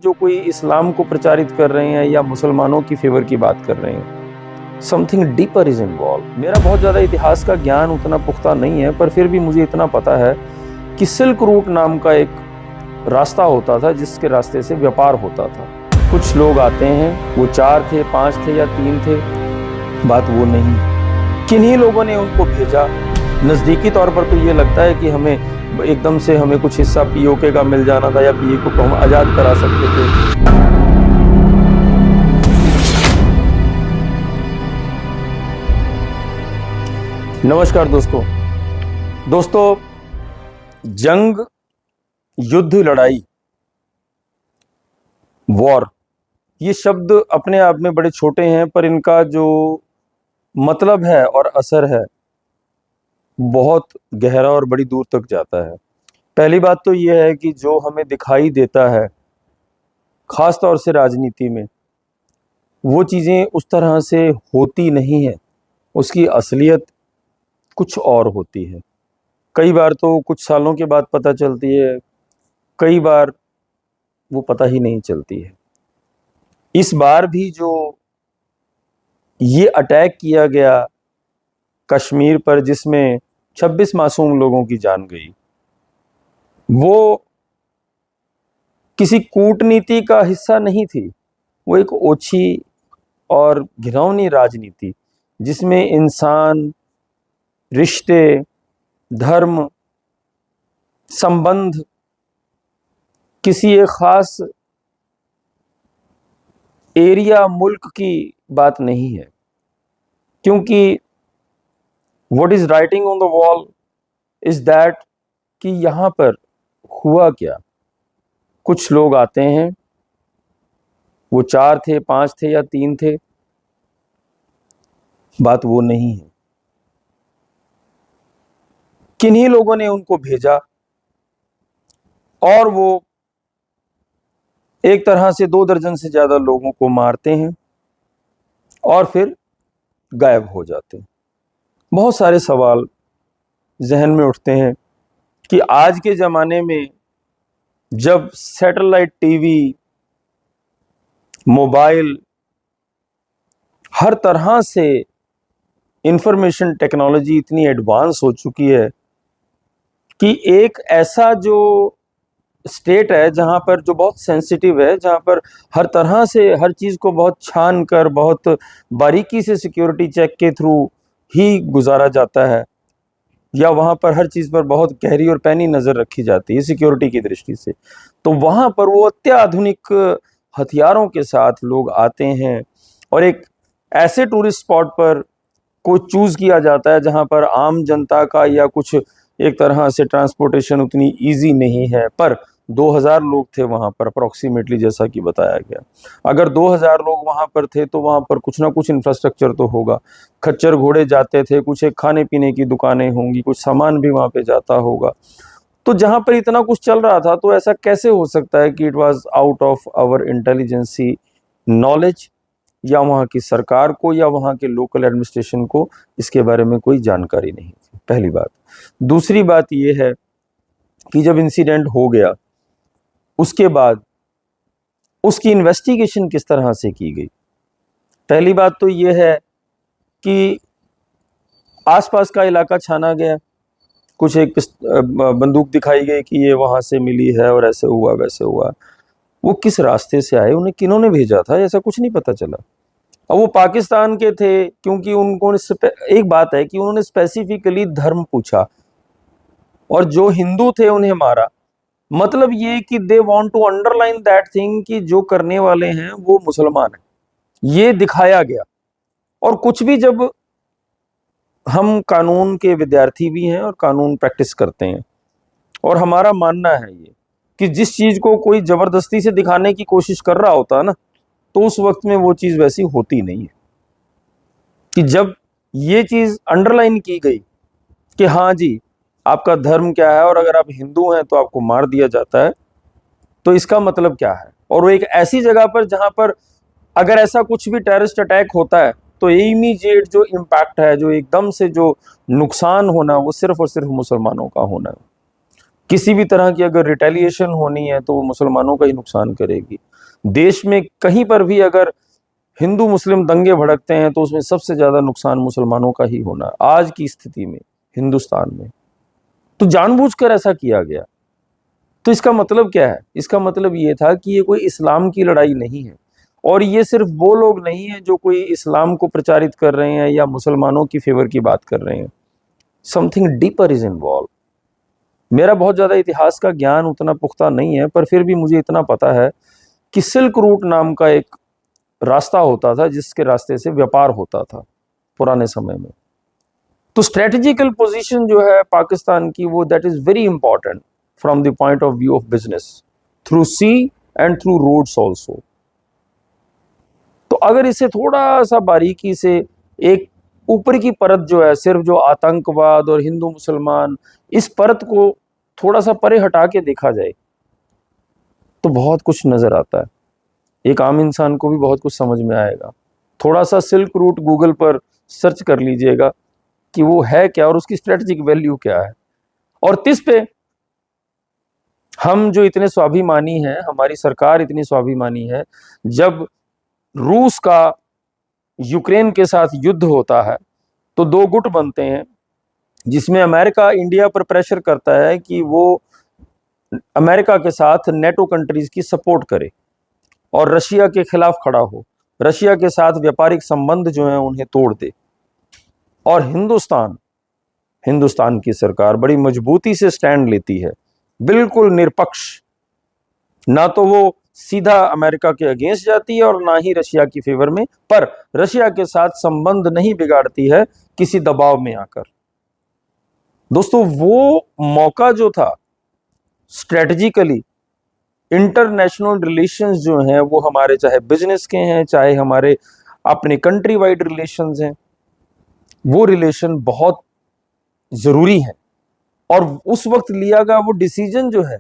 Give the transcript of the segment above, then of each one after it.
जो कोई इस्लाम को प्रचारित कर रहे हैं या मुसलमानों की फेवर की बात कर रहे हैं, समथिंग डीपर इज इन्वॉल्व। मेरा बहुत ज़्यादा इतिहास का ज्ञान उतना पुख्ता नहीं है, पर फिर भी मुझे इतना पता है कि सिल्क रूट नाम का एक रास्ता होता था जिसके रास्ते से व्यापार होता था। कुछ लोग आते हैं, वो 4 थे, 5 थे या 3 थे, बात वो नहीं है। किन्हीं लोगों ने उनको भेजा। नज़दीकी तौर पर तो ये लगता है कि हमें एकदम से हमें कुछ हिस्सा पीओके का मिल जाना था या पीओके को हम आज़ाद करा सकते थे। नमस्कार दोस्तों, जंग, युद्ध, लड़ाई, वॉर, ये शब्द अपने आप में बड़े छोटे हैं, पर इनका जो मतलब है और असर है बहुत गहरा और बड़ी दूर तक जाता है। पहली बात तो ये है कि जो हमें दिखाई देता है, ख़ास तौर से राजनीति में, वो चीज़ें उस तरह से होती नहीं हैं। उसकी असलियत कुछ और होती है। कई बार तो कुछ सालों के बाद पता चलती है, कई बार वो पता ही नहीं चलती है। इस बार भी जो ये अटैक किया गया कश्मीर पर, जिसमें 26 मासूम लोगों की जान गई, वो किसी कूटनीति का हिस्सा नहीं थी। वो एक ओछी और घिनौनी राजनीति, जिसमें इंसान, रिश्ते, धर्म, संबंध किसी एक खास एरिया, मुल्क की बात नहीं है। क्योंकि what is writing on the wall is that कि यहाँ पर हुआ क्या। कुछ लोग आते हैं, वो 4 थे, 5 थे या 3 थे, बात वो नहीं है। किन्हीं लोगों ने उनको भेजा और वो एक तरह से 2 दर्जन से ज्यादा लोगों को मारते हैं और फिर गायब हो जाते हैं। बहुत सारे सवाल जहन में उठते हैं कि आज के ज़माने में जब सैटेलाइट टीवी, मोबाइल, हर तरह से इंफॉर्मेशन टेक्नोलॉजी इतनी एडवांस हो चुकी है कि एक ऐसा जो स्टेट है जहाँ पर जो बहुत सेंसिटिव है, जहाँ पर हर तरह से हर चीज़ को बहुत छान कर, बहुत बारीकी से सिक्योरिटी चेक के थ्रू ही गुजारा जाता है, या वहाँ पर हर चीज़ पर बहुत गहरी और पैनी नज़र रखी जाती है सिक्योरिटी की दृष्टि से, तो वहाँ पर वो अत्याधुनिक हथियारों के साथ लोग आते हैं और एक ऐसे टूरिस्ट स्पॉट पर को चूज़ किया जाता है जहाँ पर आम जनता का या कुछ एक तरह से ट्रांसपोर्टेशन उतनी ईजी नहीं है। पर 2000 लोग थे वहाँ पर अप्रॉक्सीमेटली, जैसा कि बताया गया। अगर 2000 लोग वहाँ पर थे तो वहाँ पर कुछ ना कुछ इंफ्रास्ट्रक्चर तो होगा। खच्चर घोड़े जाते थे, कुछ एक खाने पीने की दुकानें होंगी, कुछ सामान भी वहाँ पे जाता होगा। तो जहाँ पर इतना कुछ चल रहा था, तो ऐसा कैसे हो सकता है कि it was out of our intelligence knowledge, या वहाँ की सरकार को या वहाँ के लोकल एडमिनिस्ट्रेशन को इसके बारे में कोई जानकारी नहीं थी। पहली बात। दूसरी बात यह है कि जब इंसिडेंट हो गया, उसके बाद उसकी इन्वेस्टिगेशन किस तरह से की गई। पहली बात तो यह है कि आसपास का इलाका छाना गया, कुछ एक बंदूक दिखाई गई कि ये वहाँ से मिली है और ऐसे हुआ वैसे हुआ। वो किस रास्ते से आए, उन्हें किन्होंने भेजा था, ऐसा कुछ नहीं पता चला। अब वो पाकिस्तान के थे, क्योंकि उनको एक बात है कि उन्होंने स्पेसिफिकली धर्म पूछा और जो हिंदू थे उन्हें मारा। मतलब ये कि they want to underline that thing कि जो करने वाले हैं वो मुसलमान हैं, ये दिखाया गया। और कुछ भी, जब हम कानून के विद्यार्थी भी हैं और कानून प्रैक्टिस करते हैं, और हमारा मानना है ये कि जिस चीज को कोई जबरदस्ती से दिखाने की कोशिश कर रहा होता है ना, तो उस वक्त में वो चीज वैसी होती नहीं है। कि जब ये चीज अंडरलाइन की गई कि हाँ जी, आपका धर्म क्या है और अगर आप हिंदू हैं तो आपको मार दिया जाता है, तो इसका मतलब क्या है। और वो एक ऐसी जगह पर जहां पर अगर ऐसा कुछ भी टेररिस्ट अटैक होता है तो इमीडिएट जो इम्पैक्ट है, जो एकदम से जो नुकसान होना, वो सिर्फ और सिर्फ मुसलमानों का होना है। किसी भी तरह की अगर रिटेलिएशन होनी है तो वो मुसलमानों का ही नुकसान करेगी। देश में कहीं पर भी अगर हिंदू मुस्लिम दंगे भड़कते हैं तो उसमें सबसे ज्यादा नुकसान मुसलमानों का ही होना है आज की स्थिति में हिंदुस्तान में। तो जानबूझकर ऐसा किया गया। तो इसका मतलब क्या है? इसका मतलब ये था कि ये कोई इस्लाम की लड़ाई नहीं है, और ये सिर्फ वो लोग नहीं है जो कोई इस्लाम को प्रचारित कर रहे हैं या मुसलमानों की फेवर की बात कर रहे हैं। Something deeper is involve. मेरा बहुत ज्यादा इतिहास का ज्ञान उतना पुख्ता नहीं है, पर फिर भी मुझे इतना पता है कि सिल्क रूट नाम का एक रास्ता होता था जिसके रास्ते से व्यापार होता था पुराने समय में। तो स्ट्रेटेजिकल पोजीशन जो है पाकिस्तान की, वो that is very important from the point of view of business through sea and through roads also. तो अगर इसे थोड़ा सा बारीकी से, एक ऊपर की परत जो है सिर्फ जो आतंकवाद और हिंदू मुसलमान, इस परत को थोड़ा सा परे हटा के देखा जाए तो बहुत कुछ नजर आता है। एक आम इंसान को भी बहुत कुछ समझ में आएगा। थोड़ा सा सिल्क रूट गूगल पर सर्च कर लीजिएगा कि वो है क्या और उसकी स्ट्रेटेजिक वैल्यू क्या है। और तिस पे हम जो इतने स्वाभिमानी हैं, हमारी सरकार इतनी स्वाभिमानी है, जब रूस का यूक्रेन के साथ युद्ध होता है तो दो गुट बनते हैं जिसमें अमेरिका इंडिया पर प्रेशर करता है कि वो अमेरिका के साथ नेटो कंट्रीज की सपोर्ट करे और रशिया के खिलाफ खड़ा हो, रशिया के साथ व्यापारिक संबंध जो हैं उन्हें तोड़ दे। और हिंदुस्तान की सरकार बड़ी मजबूती से स्टैंड लेती है, बिल्कुल निरपक्ष। ना तो वो सीधा अमेरिका के अगेंस्ट जाती है और ना ही रशिया की फेवर में, पर रशिया के साथ संबंध नहीं बिगाड़ती है किसी दबाव में आकर। दोस्तों, वो मौका जो था स्ट्रेटजिकली, इंटरनेशनल रिलेशंस जो हैं वो हमारे चाहे बिजनेस के हैं चाहे हमारे अपने कंट्री वाइड रिलेशंस हैं, वो रिलेशन बहुत जरूरी है। और उस वक्त लिया गया वो डिसीजन जो है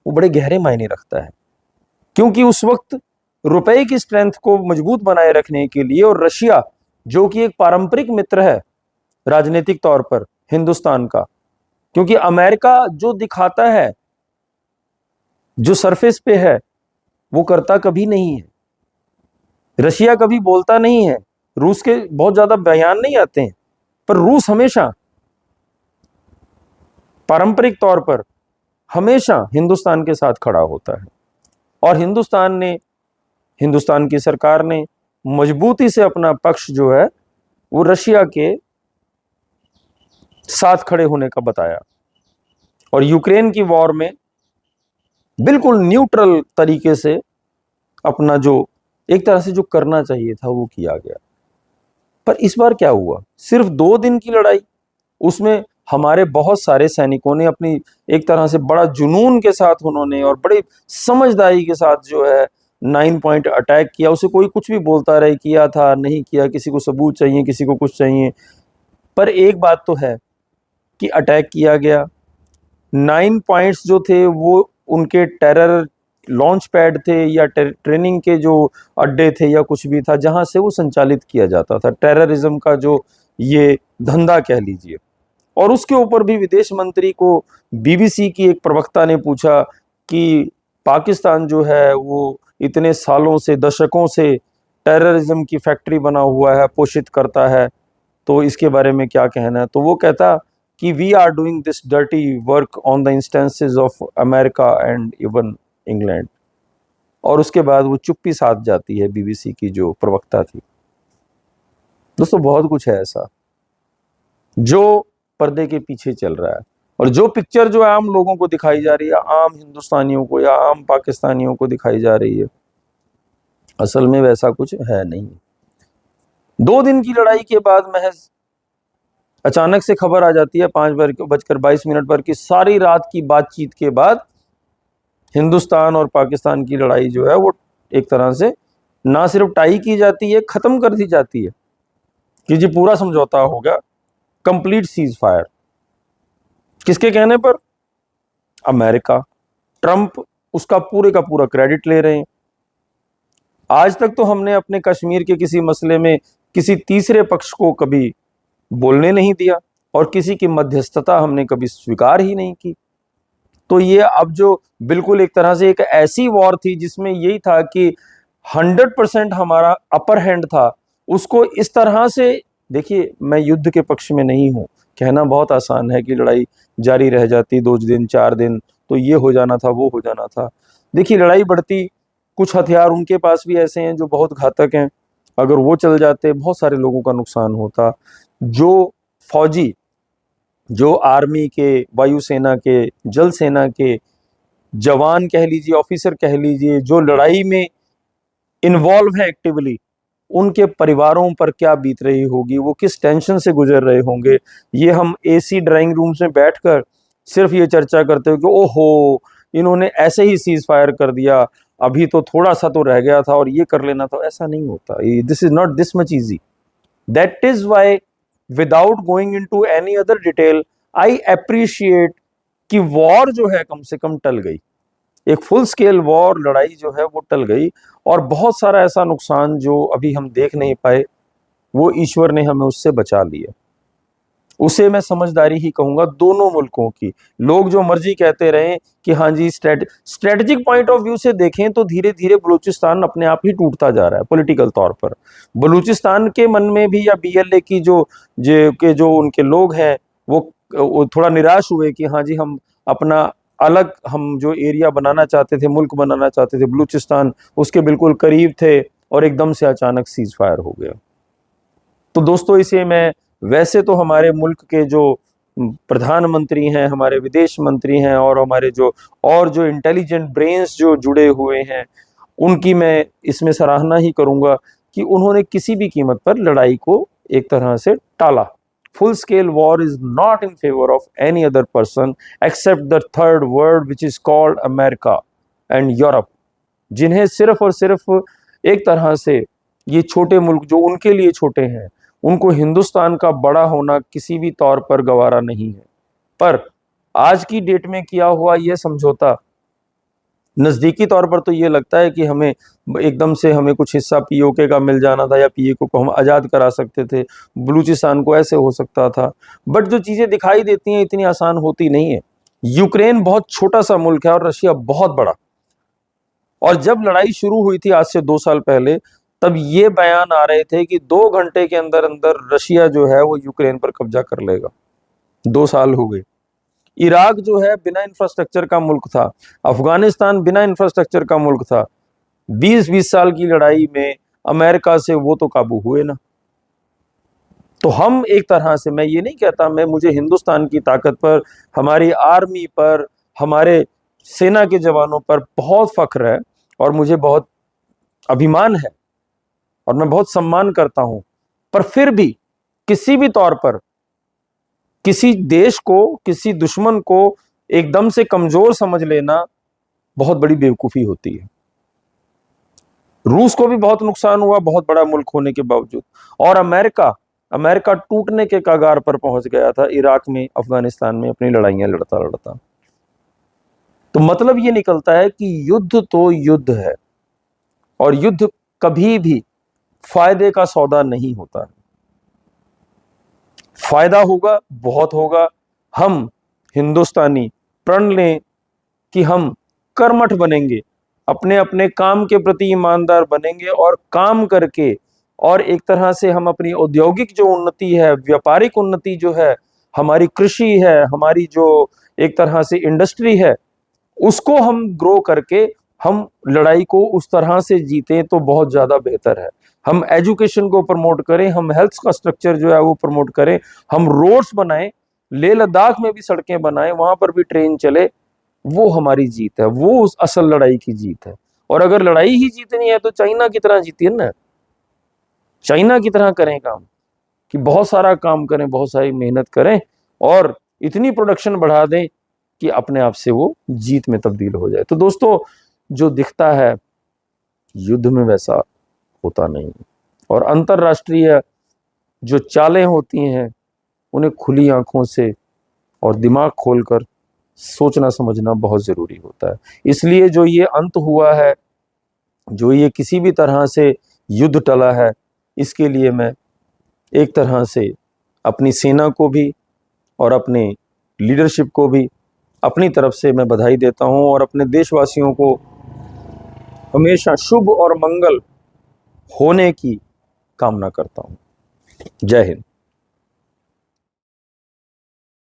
वो बड़े गहरे मायने रखता है, क्योंकि उस वक्त रुपए की स्ट्रेंथ को मजबूत बनाए रखने के लिए, और रशिया जो कि एक पारंपरिक मित्र है राजनीतिक तौर पर हिंदुस्तान का, क्योंकि अमेरिका जो दिखाता है, जो सरफेस पे है, वो करता कभी नहीं है। रशिया कभी बोलता नहीं है, रूस के बहुत ज्यादा बयान नहीं आते हैं, पर रूस हमेशा पारंपरिक तौर पर हमेशा हिंदुस्तान के साथ खड़ा होता है। और हिंदुस्तान की सरकार ने मजबूती से अपना पक्ष जो है वो रशिया के साथ खड़े होने का बताया, और यूक्रेन की वॉर में बिल्कुल न्यूट्रल तरीके से अपना जो एक तरह से जो करना चाहिए था वो किया गया। पर इस बार क्या हुआ? सिर्फ 2 दिन की लड़ाई, उसमें हमारे बहुत सारे सैनिकों ने अपनी एक तरह से बड़ा जुनून के साथ उन्होंने और बड़ी समझदारी के साथ जो है 9 पॉइंट अटैक किया। उसे कोई कुछ भी बोलता रहे, किया था नहीं किया, किसी को सबूत चाहिए, किसी को कुछ चाहिए, पर एक बात तो है कि अटैक किया गया। 9 पॉइंट्स जो थे वो उनके टेरर लॉन्च पैड थे या ट्रेनिंग के जो अड्डे थे या कुछ भी था जहां से वो संचालित किया जाता था, टेररिज्म का जो ये धंधा कह लीजिए। और उसके ऊपर भी विदेश मंत्री को बीबीसी की एक प्रवक्ता ने पूछा कि पाकिस्तान जो है वो इतने सालों से, दशकों से टेररिज्म की फैक्ट्री बना हुआ है, पोषित करता है, तो इसके बारे में क्या कहना है? तो वो कहता कि we are doing this dirty work on the instances of America and even England. और उसके बाद वो चुप्पी साध जाती है बीबीसी की जो प्रवक्ता थी। दोस्तों, बहुत कुछ है ऐसा जो पर्दे के पीछे चल रहा है, और जो पिक्चर जो आम लोगों को दिखाई जा रही है, आम हिंदुस्तानियों को या आम पाकिस्तानियों को दिखाई जा रही है, असल में वैसा कुछ है नहीं। 2 दिन की लड़ाई के बाद महज अचानक से खबर आ जाती है 5:22 पर कि सारी रात की बातचीत के बाद हिंदुस्तान और पाकिस्तान की लड़ाई जो है वो एक तरह से ना सिर्फ टाई की जाती है, खत्म कर दी जाती है कि जी पूरा समझौता हो गया, कंप्लीट सीज फायर। किसके कहने पर? अमेरिका, ट्रंप उसका पूरे का पूरा क्रेडिट ले रहे हैं। आज तक तो हमने अपने कश्मीर के किसी मसले में किसी तीसरे पक्ष को कभी बोलने नहीं दिया और किसी की मध्यस्थता हमने कभी स्वीकार ही नहीं की। तो ये अब जो बिल्कुल एक तरह से एक ऐसी वॉर थी जिसमें यही था कि 100% हमारा अपर हैंड था, उसको इस तरह से, देखिए मैं युद्ध के पक्ष में नहीं हूं, कहना बहुत आसान है कि लड़ाई जारी रह जाती 2 दिन 4 दिन, तो ये हो जाना था वो हो जाना था। देखिए लड़ाई बढ़ती, कुछ हथियार उनके पास भी ऐसे हैं जो बहुत घातक हैं, अगर वो चल जाते बहुत सारे लोगों का नुकसान होता। जो फौजी, जो आर्मी के, वायुसेना के, जल सेना के जवान कह लीजिए, ऑफिसर कह लीजिए, जो लड़ाई में इन्वॉल्व है एक्टिवली, उनके परिवारों पर क्या बीत रही होगी, वो किस टेंशन से गुजर रहे होंगे। ये हम एसी ड्राइंग रूम्स में बैठकर सिर्फ ये चर्चा करते हो कि ओहो इन्होंने ऐसे ही सीज फायर कर दिया, अभी तो थोड़ा सा तो रह गया था और ये कर लेना था, ऐसा नहीं होता। This is not this much easy. That is why without going into any other detail I appreciate कि वॉर जो है कम से कम टल गई, एक फुल स्केल वॉर लड़ाई जो है वो टल गई, और बहुत सारा ऐसा नुकसान जो अभी हम देख नहीं पाए वो ईश्वर ने हमें उससे बचा लिया। उसे मैं समझदारी ही कहूंगा दोनों मुल्कों की। लोग जो मर्जी कहते रहे कि हाँ जी स्ट्रेटेजिक पॉइंट ऑफ व्यू से देखें तो धीरे धीरे बलूचिस्तान अपने आप ही टूटता जा रहा है पॉलिटिकल तौर पर। बलूचिस्तान के मन में भी, या बीएलए की जो उनके लोग हैं वो थोड़ा निराश हुए कि हाँ जी हम अपना अलग, हम जो एरिया बनाना चाहते थे, मुल्क बनाना चाहते थे बलूचिस्तान, उसके बिल्कुल करीब थे और एकदम से अचानक सीज फायर हो गया। तो दोस्तों इसे मैं, वैसे तो हमारे मुल्क के जो प्रधानमंत्री हैं, हमारे विदेश मंत्री हैं, और हमारे जो इंटेलिजेंट ब्रेन्स जो जुड़े हुए हैं, उनकी मैं इसमें सराहना ही करूंगा कि उन्होंने किसी भी कीमत पर लड़ाई को एक तरह से टाला। Full scale war is not in favour of any other person except the third world which is called America and Europe, जिन्हें सिर्फ और सिर्फ एक तरह से ये छोटे मुल्क जो उनके लिए छोटे हैं, उनको हिंदुस्तान का बड़ा होना किसी भी तौर पर गवारा नहीं है। पर आज की डेट में किया हुआ यह समझौता नजदीकी तौर पर तो ये लगता है कि हमें एकदम से हमें कुछ हिस्सा पीओके का मिल जाना था, या पीओके को हम आज़ाद करा सकते थे, बलूचिस्तान को ऐसे हो सकता था। बट जो चीज़ें दिखाई देती हैं इतनी आसान होती नहीं है। यूक्रेन बहुत छोटा सा मुल्क है और रशिया बहुत बड़ा, और जब लड़ाई शुरू हुई थी आज से 2 साल पहले, तब ये बयान आ रहे थे कि 2 घंटे के अंदर अंदर रशिया जो है वो यूक्रेन पर कब्जा कर लेगा। 2 साल हो गए। इराक जो है बिना इंफ्रास्ट्रक्चर का मुल्क था, अफगानिस्तान बिना इंफ्रास्ट्रक्चर का मुल्क था। 20-20 साल की लड़ाई में अमेरिका से वो तो काबू हुए ना। तो हम एक तरह से, मैं ये नहीं कहता, मुझे हिंदुस्तान की ताकत पर, हमारी आर्मी पर, हमारे सेना के जवानों पर बहुत फख्र है और मुझे बहुत अभिमान है और मैं बहुत सम्मान करता हूं। पर फिर भी किसी भी तौर पर किसी देश को, किसी दुश्मन को एकदम से कमजोर समझ लेना बहुत बड़ी बेवकूफी होती है। रूस को भी बहुत नुकसान हुआ, बहुत बड़ा मुल्क होने के बावजूद, और अमेरिका टूटने के कगार पर पहुंच गया था इराक में, अफगानिस्तान में अपनी लड़ाइयां लड़ता लड़ता। तो मतलब ये निकलता है कि युद्ध तो युद्ध है, और युद्ध कभी भी फायदे का सौदा नहीं होता। फायदा होगा, बहुत होगा। हम हिंदुस्तानी प्रण लें कि हम कर्मठ बनेंगे, अपने अपने काम के प्रति ईमानदार बनेंगे, और काम करके, और एक तरह से हम अपनी औद्योगिक जो उन्नति है, व्यापारिक उन्नति जो है, हमारी कृषि है, हमारी जो एक तरह से इंडस्ट्री है, उसको हम ग्रो करके हम लड़ाई को उस तरह से जीतें तो बहुत ज्यादा बेहतर है। हम एजुकेशन को प्रमोट करें, हम हेल्थ का स्ट्रक्चर जो है वो प्रमोट करें, हम रोड्स बनाएं, लेह लद्दाख में भी सड़कें बनाएं, वहां पर भी ट्रेन चले। वो हमारी जीत है, वो उस असल लड़ाई की जीत है। और अगर लड़ाई ही जीतनी है तो चाइना की तरह जीतिए ना, चाइना की तरह करें काम, कि बहुत सारा काम करें, बहुत सारी मेहनत करें, और इतनी प्रोडक्शन बढ़ा दें कि अपने आप से वो जीत में तब्दील हो जाए। तो दोस्तों, जो दिखता है युद्ध में वैसा होता नहीं, और अंतरराष्ट्रीय जो चालें होती हैं उन्हें खुली आंखों से और दिमाग खोलकर सोचना समझना बहुत जरूरी होता है। इसलिए जो ये अंत हुआ है, जो ये किसी भी तरह से युद्ध टला है, इसके लिए मैं एक तरह से अपनी सेना को भी और अपने लीडरशिप को भी अपनी तरफ से मैं बधाई देता हूं और अपने देशवासियों को हमेशा शुभ और मंगल होने की कामना करता हूं। जय हिंद।